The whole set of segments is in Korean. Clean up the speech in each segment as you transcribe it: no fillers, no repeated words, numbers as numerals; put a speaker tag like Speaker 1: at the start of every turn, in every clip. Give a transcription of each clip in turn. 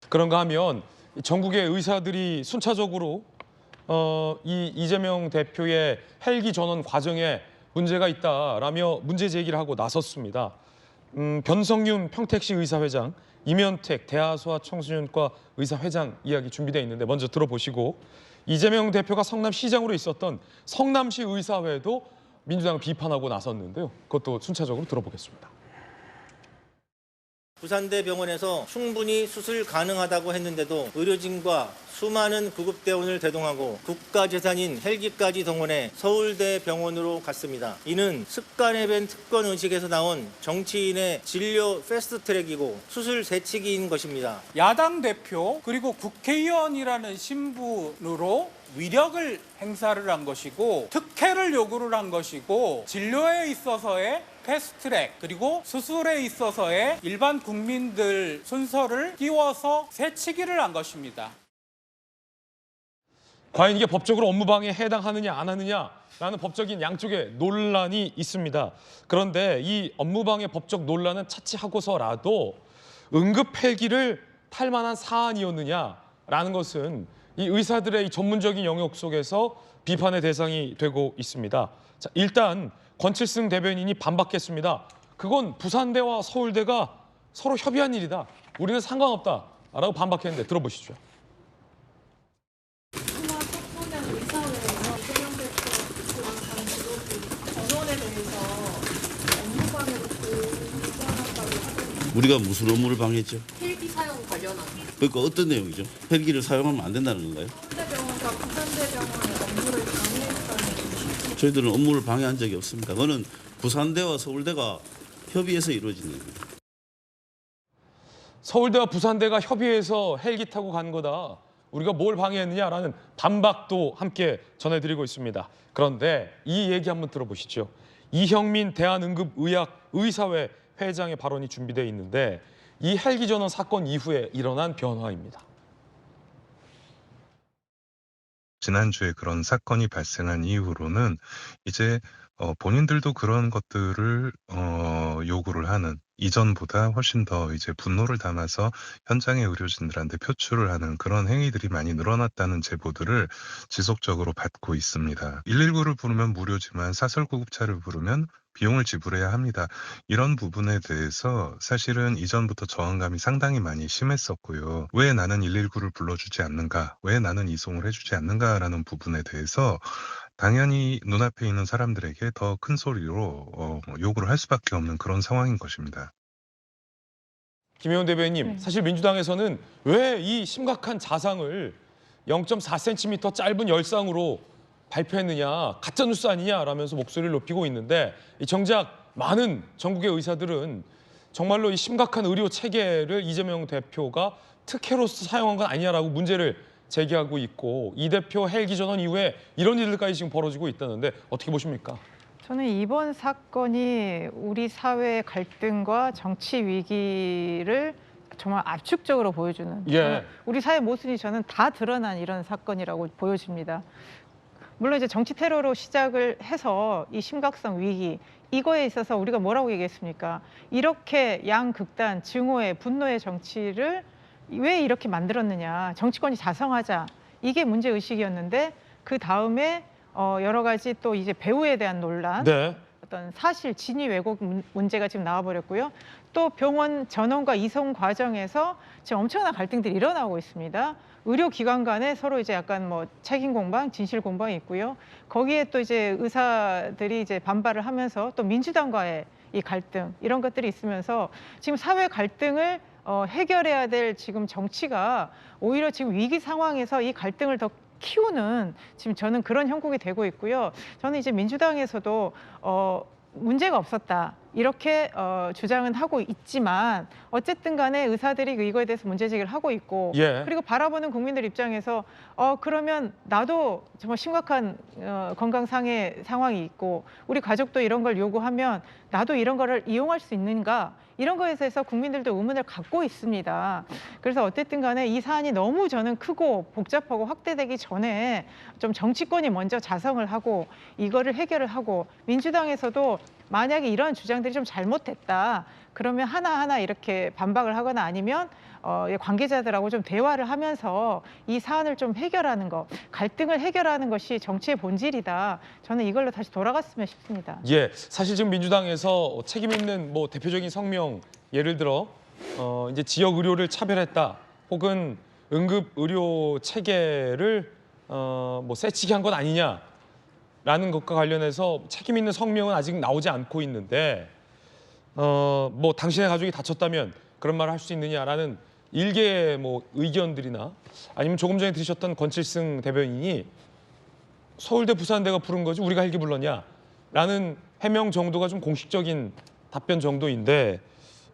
Speaker 1: 그런가 하면 전국의 의사들이 순차적으로 이 이재명 대표의 헬기 전원 과정에 문제가 있다라며 문제 제기를 하고 나섰습니다. 변성윤 평택시 의사회장, 이면택 대하소아 청소년과 의사회장 이야기 준비되어 있는데 먼저 들어보시고, 이재명 대표가 성남시장으로 있었던 성남시 의사회도 민주당을 비판하고 나섰는데요. 그것도 순차적으로 들어보겠습니다.
Speaker 2: 부산대병원에서 충분히 수술 가능하다고 했는데도 의료진과 수많은 구급대원을 대동하고 국가재산인 헬기까지 동원해 서울대병원으로 갔습니다. 이는 습관에 밴 특권의식에서 나온 정치인의 진료 패스트트랙이고 수술 새치기인 것입니다.
Speaker 3: 야당 대표 그리고 국회의원이라는 신분으로 위력을 행사를 한 것이고 특혜를 요구를 한 것이고 진료에 있어서의 패스트트랙 그리고 수술에 있어서의 일반 국민들 순서를 띄워서 새치기를 한 것입니다.
Speaker 1: 과연 이게 법적으로 업무방해에 해당하느냐 안 하느냐라는 법적인 양쪽의 논란이 있습니다. 그런데 이 업무방해 법적 논란은 차치하고서라도 응급 헬기를 탈 만한 사안이었느냐라는 것은 이 의사들의 이 전문적인 영역 속에서 비판의 대상이 되고 있습니다. 자, 일단 권칠승 대변인이 반박했습니다. 그건 부산대와 서울대가 서로 협의한 일이다. 우리는 상관없다라고 반박했는데 들어보시죠.
Speaker 4: 우리가 무슨 업무를 방해했죠?
Speaker 5: 헬기 사용 관련한.
Speaker 4: 그러니까 어떤 내용이죠? 헬기를 사용하면 안 된다는 건가요?
Speaker 5: 서울대병원과 부산대병원의 업무를 방해했다는.
Speaker 4: 저희들은 업무를 방해한 적이 없습니다. 그거는 부산대와 서울대가 협의해서 이루어진 겁니다.
Speaker 1: 서울대와 부산대가 협의해서 헬기 타고 간 거다. 우리가 뭘 방해했느냐라는 반박도 함께 전해드리고 있습니다. 그런데 이 얘기 한번 들어보시죠. 이형민 대한응급의학의사회 회장의 발언이 준비되어 있는데 이 헬기 전원 사건 이후에 일어난 변화입니다.
Speaker 6: 지난주에 그런 사건이 발생한 이후로는 이제 본인들도 그런 것들을 요구를 하는, 이전보다 훨씬 더 이제 분노를 담아서 현장의 의료진들한테 표출을 하는 그런 행위들이 많이 늘어났다는 제보들을 지속적으로 받고 있습니다. 119를 부르면 무료지만 사설구급차를 부르면 비용을 지불해야 합니다. 이런 부분에 대해서 사실은 이전부터 저항감이 상당히 많이 심했었고요. 왜 나는 119를 불러주지 않는가? 왜 나는 이송을 해주지 않는가라는 부분에 대해서 당연히 눈앞에 있는 사람들에게 더 큰 소리로 요구를 할 수밖에 없는 그런 상황인 것입니다.
Speaker 1: 김혜원 대변인님, 사실 민주당에서는 왜 이 심각한 자상을 0.4cm 짧은 열상으로 발표했느냐, 가짜뉴스 아니냐라면서 목소리를 높이고 있는데 정작 많은 전국의 의사들은 정말로 이 심각한 의료 체계를 이재명 대표가 특혜로서 사용한 건 아니냐라고 문제를 제기하고 있고, 이 대표 헬기 전원 이후에 이런 일들까지 지금 벌어지고 있다는데 어떻게 보십니까?
Speaker 7: 저는 이번 사건이 우리 사회의 갈등과 정치 위기를 정말 압축적으로 보여주는, 우리 사회 모순이 저는 다 드러난 이런 사건이라고 보여집니다. 물론 이제 정치 테러로 시작을 해서 이 심각성 위기, 이거에 있어서 우리가 뭐라고 얘기했습니까? 이렇게 양극단, 증오의, 분노의 정치를 왜 이렇게 만들었느냐, 정치권이 자성하자, 이게 문제의식이었는데 그 다음에 여러 가지 또 이제 배우에 대한 논란, 어떤 사실 진위 왜곡 문제가 지금 나와버렸고요. 또 병원 전원과 이송 과정에서 지금 엄청난 갈등들이 일어나고 있습니다. 의료기관 간에 서로 이제 약간 뭐 책임 공방, 진실 공방이 있고요. 거기에 또 이제 의사들이 이제 반발을 하면서 또 민주당과의 이 갈등, 이런 것들이 있으면서 지금 사회 갈등을 해결해야 될 지금 정치가 오히려 지금 위기 상황에서 이 갈등을 더 키우는, 지금 저는 그런 형국이 되고 있고요. 저는 이제 민주당에서도 문제가 없었다, 이렇게 주장은 하고 있지만 어쨌든 간에 의사들이 이거에 대해서 문제제기를 하고 있고, 그리고 바라보는 국민들 입장에서 그러면 나도 정말 심각한 건강상의 상황이 있고 우리 가족도 이런 걸 요구하면 나도 이런 거를 이용할 수 있는가, 이런 거에 대해서 국민들도 의문을 갖고 있습니다. 그래서 어쨌든 간에 이 사안이 너무 저는 크고 복잡하고 확대되기 전에 좀 정치권이 먼저 자성을 하고 이거를 해결을 하고, 민주당에서도 만약에 이런 주장들이 좀 잘못됐다. 그러면 하나하나 이렇게 반박을 하거나 아니면 관계자들하고 좀 대화를 하면서 이 사안을 좀 해결하는 것, 갈등을 해결하는 것이 정치의 본질이다. 저는 이걸로 다시 돌아갔으면 싶습니다.
Speaker 1: 예, 사실 지금 민주당에서 책임 있는 뭐 대표적인 성명 예를 들어 이제 지역 의료를 차별했다, 혹은 응급 의료 체계를 뭐 세치게 한 것 아니냐라는 것과 관련해서 책임 있는 성명은 아직 나오지 않고 있는데 뭐 당신의 가족이 다쳤다면 그런 말을 할 수 있느냐라는 일개의 뭐 의견들이나 아니면 조금 전에 들으셨던 권칠승 대변인이 서울대 부산대가 부른 거지 우리가 헬기 불렀냐라는 해명 정도가 좀 공식적인 답변 정도인데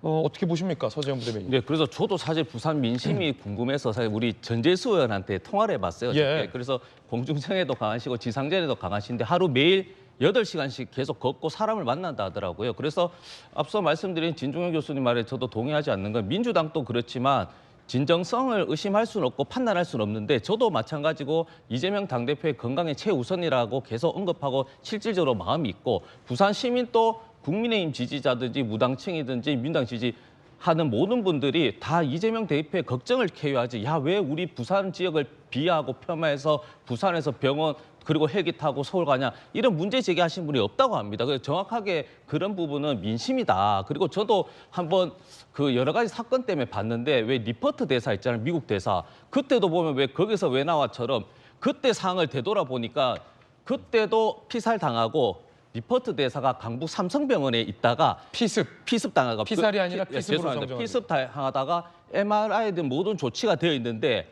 Speaker 1: 어떻게 보십니까, 서재현 부대변인?
Speaker 8: 네, 그래서 저도 사실 부산 민심이 궁금해서 사실 우리 전재수 의원한테 통화를 해봤어요.
Speaker 1: 예.
Speaker 8: 그래서 공중청에도 강하시고 지상전에도 강하신데 하루 매일 8시간씩 계속 걷고 사람을 만난다 하더라고요. 그래서 앞서 말씀드린 진중현 교수님 말에 저도 동의하지 않는 건 민주당도 그렇지만 진정성을 의심할 수는 없고 판단할 수는 없는데 저도 마찬가지고 이재명 당대표의 건강이 최우선이라고 계속 언급하고 실질적으로 마음이 있고 부산 시민 또 국민의힘 지지자든지 무당층이든지 민당 지지하는 모든 분들이 다 이재명 대표의 걱정을 케어하지 야 왜 우리 부산 지역을 비하하고 폄하해서 부산에서 병원 그리고 헬기 타고 서울 가냐 이런 문제 제기하신 분이 없다고 합니다. 그래서 정확하게 그런 부분은 민심이다. 그리고 저도 한번 그 여러 가지 사건 때문에 봤는데 왜 리퍼트 대사 있잖아요. 미국 대사. 그때도 보면 왜 거기서 왜 나와처럼 그때 상황을 되돌아보니까 그때도 피살 당하고 리퍼트 대사가 강북 삼성병원에 있다가 피습 당하고
Speaker 1: 피살이 아니라 피습으로
Speaker 8: 죄송합니다. 피습 당하다가 MRI 등 모든 조치가 되어 있는데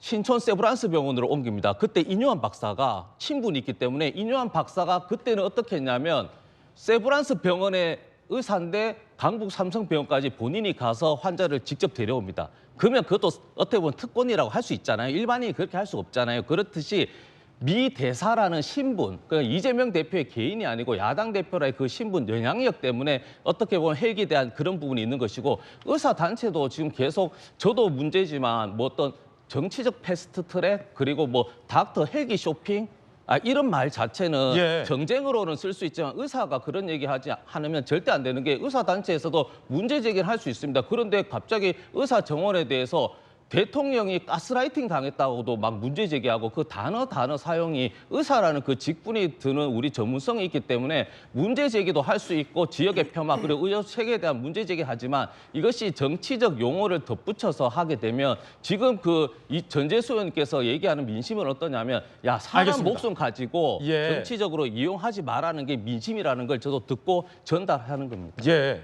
Speaker 8: 신촌 세브란스 병원으로 옮깁니다. 그때 인요한 박사가 친분이 있기 때문에 인요한 박사가 그때는 어떻게 했냐면 세브란스 병원의 의사인데 강북 삼성병원까지 본인이 가서 환자를 직접 데려옵니다. 그러면 그것도 어떻게 보면 특권이라고 할 수 있잖아요. 일반인이 그렇게 할 수가 없잖아요. 그렇듯이 미 대사라는 신분, 그러니까 이재명 대표의 개인이 아니고 야당 대표라의 그 신분 영향력 때문에 어떻게 보면 헬기에 대한 그런 부분이 있는 것이고 의사 단체도 지금 계속 저도 문제지만 뭐 어떤 정치적 패스트트랙 그리고 뭐 닥터 헬기 쇼핑 이런 말 자체는
Speaker 1: 예.
Speaker 8: 정쟁으로는 쓸 수 있지만 의사가 그런 얘기 하지 않으면 절대 안 되는 게 의사 단체에서도 문제 제기를 할 수 있습니다. 그런데 갑자기 의사 정원에 대해서 대통령이 가스라이팅 당했다고도 막 문제 제기하고 그 단어 사용이 의사라는 그 직분이 드는 우리 전문성이 있기 때문에 문제 제기도 할 수 있고 지역의 폄하 그리고 의료 체계에 대한 문제 제기하지만 이것이 정치적 용어를 덧붙여서 하게 되면 지금 이 전재수 의원께서 얘기하는 민심은 어떠냐면 야 사람
Speaker 1: 알겠습니다.
Speaker 8: 목숨 가지고
Speaker 1: 예.
Speaker 8: 정치적으로 이용하지 말라는 게 민심이라는 걸 저도 듣고 전달하는 겁니다.
Speaker 1: 예,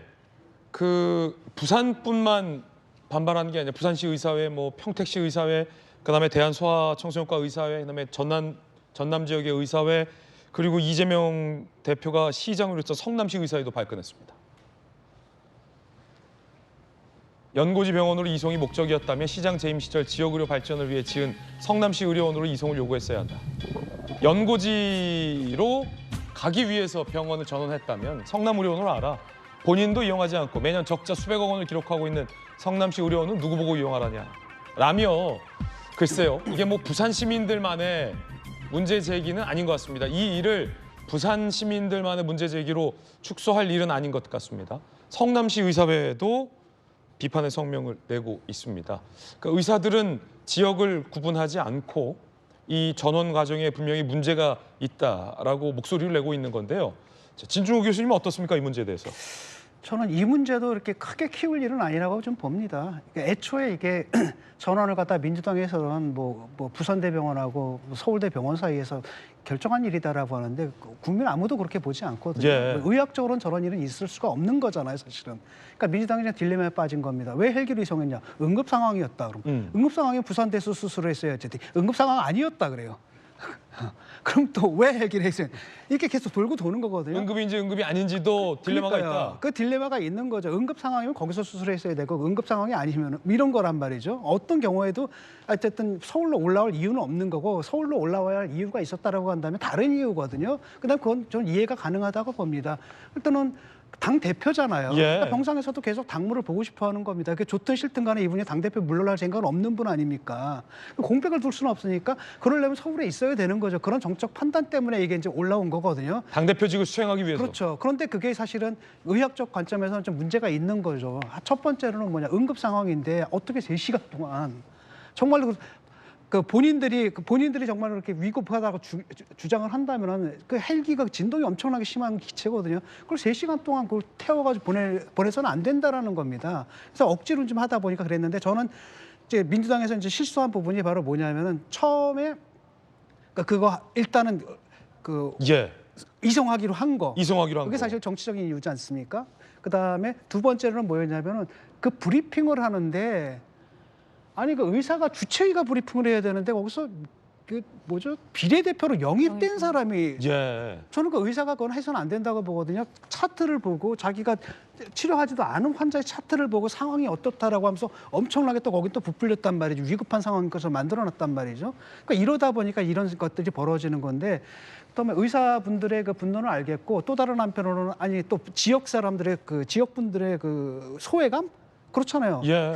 Speaker 1: 그 부산뿐만 반발하는 게 아니라 부산시 의사회, 뭐 평택시 의사회, 그다음에 대한소아청소년과 의사회, 그다음에 전남 지역의 의사회, 그리고 이재명 대표가 시장으로 해서 성남시 의사회도 발끈했습니다. 연고지 병원으로 이송이 목적이었다면 시장 재임 시절 지역 의료 발전을 위해 지은 성남시 의료원으로 이송을 요구했어야 한다. 연고지로 가기 위해서 병원을 전원했다면 성남 의료원으로 알아. 본인도 이용하지 않고 매년 적자 수백억 원을 기록하고 있는 성남시 의료원은 누구 보고 이용하라냐 라며 글쎄요, 이게 뭐 부산 시민들만의 문제 제기는 아닌 것 같습니다. 이 일을 부산 시민들만의 문제 제기로 축소할 일은 아닌 것 같습니다. 성남시 의사회도 비판의 성명을 내고 있습니다. 그러니까 의사들은 지역을 구분하지 않고 이 전원 과정에 분명히 문제가 있다라고 목소리를 내고 있는 건데요. 자, 진중호 교수님은 어떻습니까, 이 문제에 대해서?
Speaker 9: 저는 이 문제도 이렇게 크게 키울 일은 아니라고 좀 봅니다. 그러니까 애초에 이게 전원을 갖다 민주당에서는 뭐 부산대병원하고 서울대병원 사이에서 결정한 일이다라고 하는데 국민 아무도 그렇게 보지 않거든요.
Speaker 1: 예.
Speaker 9: 의학적으로는 저런 일은 있을 수가 없는 거잖아요, 사실은. 그러니까 민주당이 그냥 딜레마에 빠진 겁니다. 왜 헬기를 이송했냐? 응급 상황이었다. 그럼 응급 상황이 부산대수 수술을 했어야지. 응급 상황 아니었다 그래요. 그럼 또 왜 헬기를 했어요? 이렇게 계속 돌고 도는 거거든요.
Speaker 1: 응급인지 응급이 아닌지도 딜레마가
Speaker 9: 그러니까요.
Speaker 1: 있다.
Speaker 9: 그 딜레마가 있는 거죠. 응급 상황이면 거기서 수술했어야 되고 응급 상황이 아니면 이런 거란 말이죠. 어떤 경우에도 어쨌든 서울로 올라올 이유는 없는 거고 서울로 올라와야 할 이유가 있었다라고 한다면 다른 이유거든요. 그다음 그건 좀 이해가 가능하다고 봅니다. 일단은 당 대표잖아요.
Speaker 1: 예.
Speaker 9: 그러니까 병상에서도 계속 당무를 보고 싶어하는 겁니다. 그 좋든 싫든 간에 이분이 당 대표 물러날 생각은 없는 분 아닙니까? 공백을 둘 수는 없으니까 그러려면 서울에 있어야 되는 거죠. 그런 정책 판단 때문에 이게 이제 올라온 거거든요.
Speaker 1: 당대표직을 수행하기 위해서.
Speaker 9: 그렇죠. 그런데 그게 사실은 의학적 관점에서는 좀 문제가 있는 거죠. 첫 번째로는 뭐냐, 응급 상황인데 어떻게 3시간 동안 정말로 그 본인들이 정말 이렇게 위급하다고 주장을 한다면은 그 헬기가 진동이 엄청나게 심한 기체거든요. 그걸 3시간 동안 그걸 태워가지고 보내서는 안 된다라는 겁니다. 그래서 억지로 좀 하다 보니까 그랬는데, 저는 이제 민주당에서 이제 실수한 부분이 바로 뭐냐면은 처음에 그거 일단은 그
Speaker 1: 예.
Speaker 9: 이송하기로 한 거.
Speaker 1: 이송하기로 한
Speaker 9: 그게
Speaker 1: 거.
Speaker 9: 사실 정치적인 이유지 않습니까? 그다음에 두 번째로는 뭐였냐면은 그 브리핑을 하는데, 아니 그 의사가 주치의가 브리핑을 해야 되는데 거기서 그 뭐죠, 비례대표로 영입된 사람이,
Speaker 1: 예.
Speaker 9: 저는 그 의사가 그건 해서는 안 된다고 보거든요. 차트를 보고 자기가 치료하지도 않은 환자의 차트를 보고 상황이 어떻다라고 하면서 엄청나게 또 거기 또 부풀렸단 말이죠. 위급한 상황인 것을 만들어놨단 말이죠. 그러니까 이러다 보니까 이런 것들이 벌어지는 건데, 그다음에 의사분들의 그 분노는 알겠고, 또 다른 한편으로는 아니 또 지역 사람들의 그 지역분들의 그 소외감, 그렇잖아요.
Speaker 1: 예.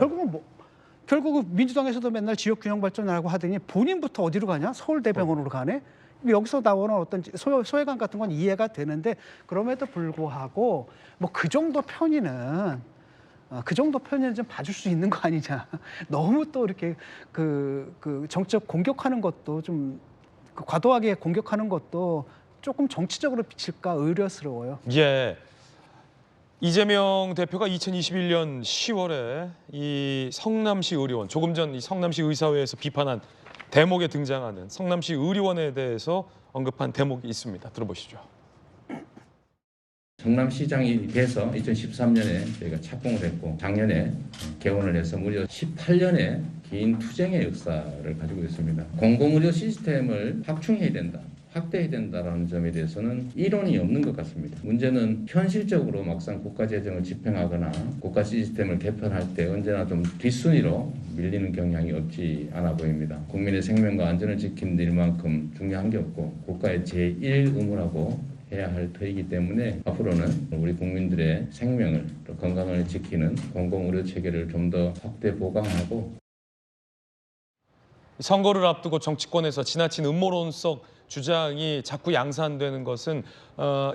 Speaker 9: 결국은 민주당에서도 맨날 지역 균형 발전하고 하더니 본인부터 어디로 가냐? 서울대병원으로 가네. 여기서 나오는 어떤 소외감 같은 건 이해가 되는데, 그럼에도 불구하고 뭐 그 정도 편의는 좀 봐줄 수 있는 거 아니냐. 너무 또 이렇게 그 정책 공격하는 것도 좀 과도하게 공격하는 것도 조금 정치적으로 비칠까 의려스러워요.
Speaker 1: 예. 이재명 대표가 2021년 10월에 이 성남시 의료원, 조금 전 이 성남시 의사회에서 비판한 대목에 등장하는 성남시 의료원에 대해서 언급한 대목이 있습니다. 들어보시죠.
Speaker 10: 성남시장이 돼서 2013년에 저희가 착공을 했고, 작년에 개원을 해서 무려 18년의 긴 투쟁의 역사를 가지고 있습니다. 공공의료 시스템을 확충해야 된다, 확대해야 된다는 점에 대해서는 이론이 없는 것 같습니다. 문제는 현실적으로 막상 국가 재정을 집행하거나 국가 시스템을 개편할 때 언제나 좀 뒷순위로 밀리는 경향이 없지 않아 보입니다. 국민의 생명과 안전을 지키는 일만큼 중요한 게 없고 국가의 제1 의무라고 해야 할 터이기 때문에 앞으로는 우리 국민들의 생명을 또 건강을 지키는 공공의료 체계를 좀 더 확대 보강하고,
Speaker 1: 선거를 앞두고 정치권에서 지나친 음모론적 주장이 자꾸 양산되는 것은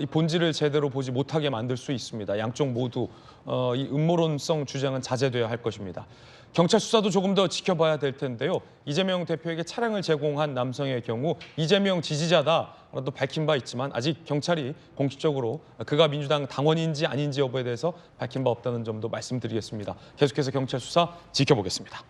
Speaker 1: 이 본질을 제대로 보지 못하게 만들 수 있습니다. 양쪽 모두 이 음모론성 주장은 자제돼야 할 것입니다. 경찰 수사도 조금 더 지켜봐야 될 텐데요. 이재명 대표에게 차량을 제공한 남성의 경우 이재명 지지자다라도 밝힌 바 있지만 아직 경찰이 공식적으로 그가 민주당 당원인지 아닌지 여부에 대해서 밝힌 바 없다는 점도 말씀드리겠습니다. 계속해서 경찰 수사 지켜보겠습니다.